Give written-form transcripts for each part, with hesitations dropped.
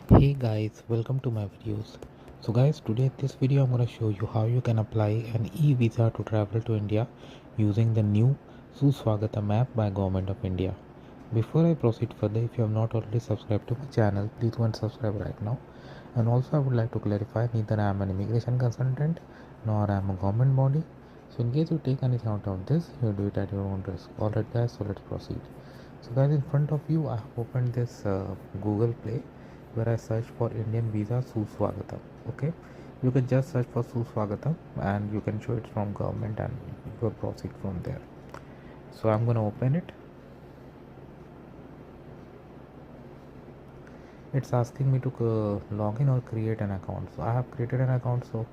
Hey guys, welcome to my videos. So guys, today this video I'm going to show you how you can apply an e-visa to travel to India using the new Su Swagatam app by Government of India. Before I proceed further, if you have not already subscribed to my channel, please go and subscribe right now. And also I would like to clarify, neither I am an immigration consultant nor I am a government body. So in case you take anything out of this, you do it at your own risk. Alright guys, so let's proceed. So guys, in front of you I have opened this Google Play where I search for Indian visa Su Swagatam. Okay, you can just search for Su Swagatam and you can show it from government and you will proceed from there. So I'm gonna open it. It's asking me to log in or create an account. So I have created an account, so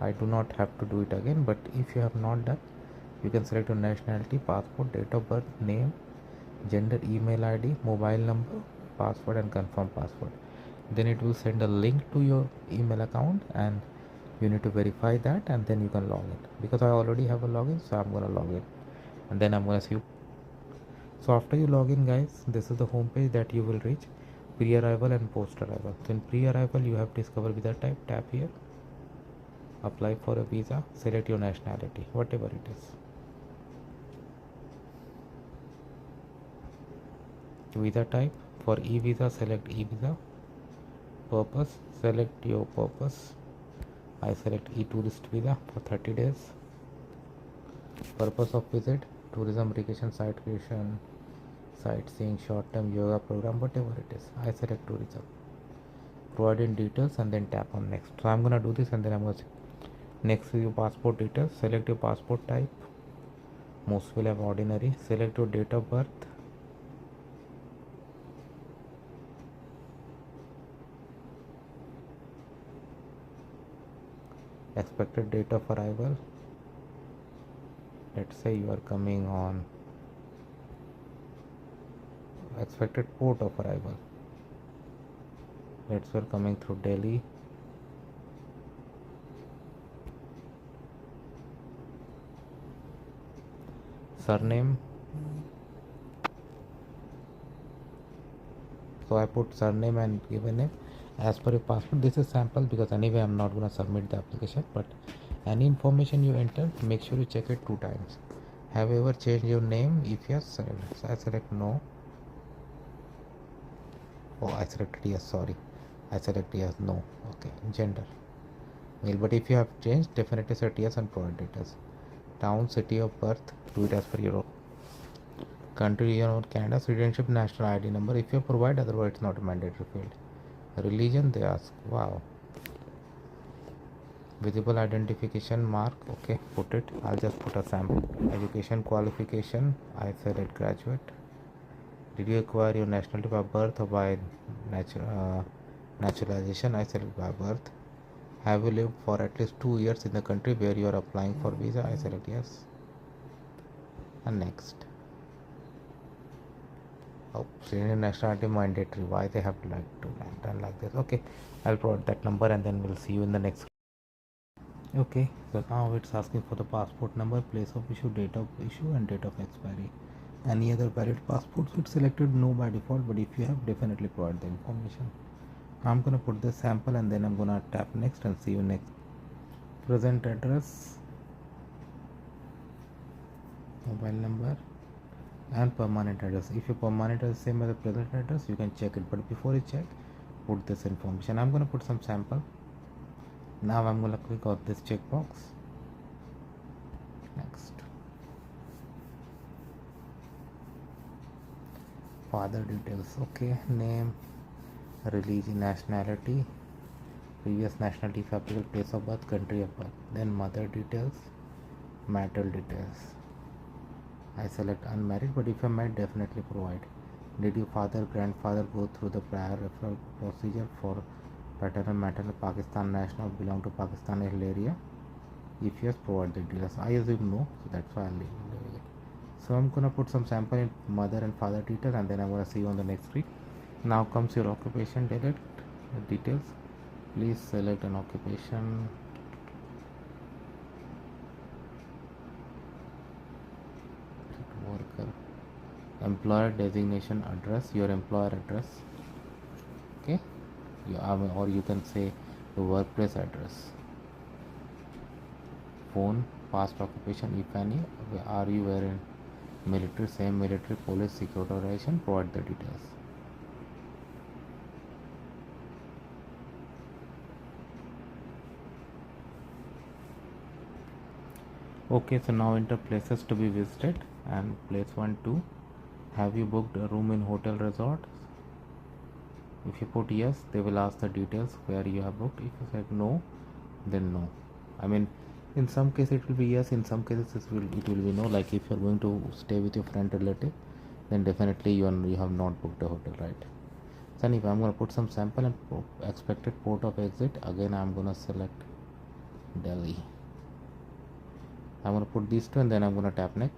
I do not have to do it again. But if you have not done, you can select your nationality, passport, date of birth, name, gender, email ID, mobile number, password, and confirm password. Then it will send a link to your email account and you need to verify that and then you can log in. Because I already have a login, so I'm gonna log in and then I'm gonna see you. So after you log in guys, this is the home page that you will reach: pre-arrival and post-arrival. So in pre-arrival you have discover visa type, tap here, apply for a visa, select your nationality, whatever it is. Visa type, for e-visa select e-visa. Purpose, select your purpose. I select e-tourist visa for 30 days. Purpose of visit: tourism, recreation, site creation, sightseeing, short-term yoga program, whatever it is. I select tourism. Provide in details and then tap on next. So I'm gonna do this and then I'm gonna say next is your passport details. Select your passport type. Most will have ordinary. Select your date of birth. Expected date of arrival. Let's say you are coming on expected port of arrival. Let's say you're coming through Delhi. Surname. So I put surname and given name as per your passport. This is sample because anyway I'm not gonna submit the application, but any information you enter, make sure you check it 2 times. Have you ever changed your name? If yes, so I select no. Oh, I selected yes, sorry. I select yes, no. Okay, gender, male. But if you have changed, definitely set yes and provide details. Town, city of birth, do it as per your country or Canada, citizenship, national ID number. If you provide, otherwise it's not a mandatory field. Religion, they ask. Wow. Visible identification mark. Okay, put it. I'll just put a sample. Education qualification, I select graduate. Did you acquire your nationality by birth or by naturalization? I select by birth. Have you lived for at least 2 years in the country where you are applying for visa? I select yes and next. Oh, Syrian nationality mandatory. Why they have like to done like this? Okay, I'll provide that number and then we'll see you in the next. Okay, so now it's asking for the passport number, place of issue, date of issue, and date of expiry. Any other valid passports? It's selected no by default, but if you have, definitely provide the information. I'm gonna put the sample and then I'm gonna tap next and see you next. Present address, mobile number, and permanent address. If your permanent address is same as the present address, you can check it. But before you check, put this information. I'm gonna put some sample. Now I'm gonna click on this checkbox. Next. Father details. Okay, name, religion, nationality, previous nationality, if applicable, place of birth, country of birth. Then mother details, marital details. I select unmarried, but if you're married, definitely provide. Did your father, grandfather go through the prior referral procedure for paternal, maternal, Pakistan national, belong to Pakistan area? If yes, provide the details. I assume no, so that's why I'm leaving it. So I'm gonna put some sample in mother and father details, and then I'm gonna see you on the next screen. Now comes your occupation details. Please select an occupation. Worker, employer designation, address, your employer address. Okay, or you can say the workplace address, phone, past occupation if any, are you were in military, same military, police, security organization, provide the details. Okay, so now enter places to be visited, and place 1 2, have you booked a room in hotel resort? If you put yes, they will ask the details where you have booked. If you said no, then no. I mean, in some cases it will be yes, in some cases it will be no. Like if you are going to stay with your friend relative, then definitely you have not booked a hotel, right? Then if I'm gonna put some sample and expected port of exit, again I'm gonna select Delhi. I'm gonna put these two and then I'm gonna tap next.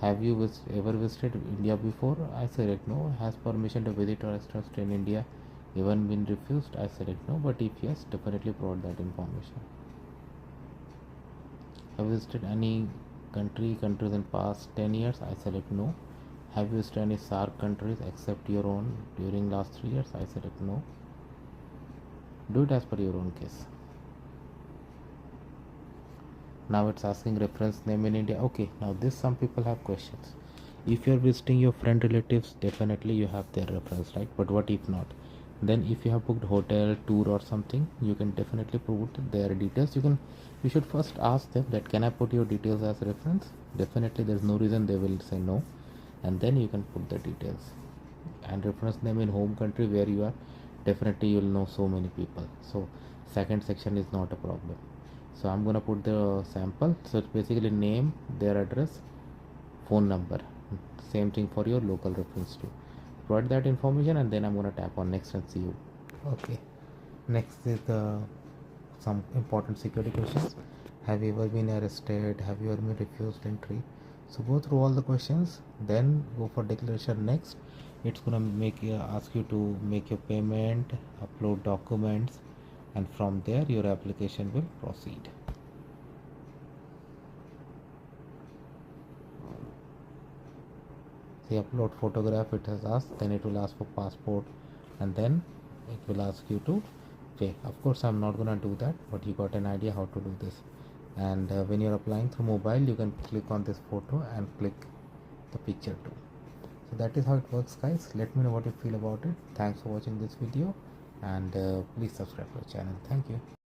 Have you ever visited India before? I select no. Has permission to visit or restaurants in India even been refused? I select no. But if yes, definitely provide that information. Have you visited any countries in past 10 years? I select no. Have you visited any SARC countries except your own during last 3 years? I select no. Do it as per your own case. Now it's asking reference name in India. Okay, now this some people have questions. If you're visiting your friend relatives, definitely you have their reference, right? But what if not? Then if you have booked hotel, tour or something, you can definitely put their details. You should first ask them that can I put your details as reference? Definitely there's no reason they will say no. And then you can put the details. And reference name in home country where you are, definitely you'll know so many people. So second section is not a problem. So I'm gonna put the sample. So it's basically name, their address, phone number. Same thing for your local reference too. Provide that information and then I'm gonna tap on next and see you. Okay. Next is the some important security questions. Have you ever been arrested? Have you ever been refused entry? So go through all the questions, then go for declaration next. It's gonna ask you to make your payment, upload documents, and from there your application will proceed. The upload photograph it has asked, then it will ask for passport, and then it will ask you to pay. Of course I'm not gonna do that, but you got an idea how to do this. And when you're applying through mobile, you can click on this photo and click the picture too. So that is how it works, guys. Let me know what you feel about it. Thanks for watching this video, and please subscribe to the channel. Thank you.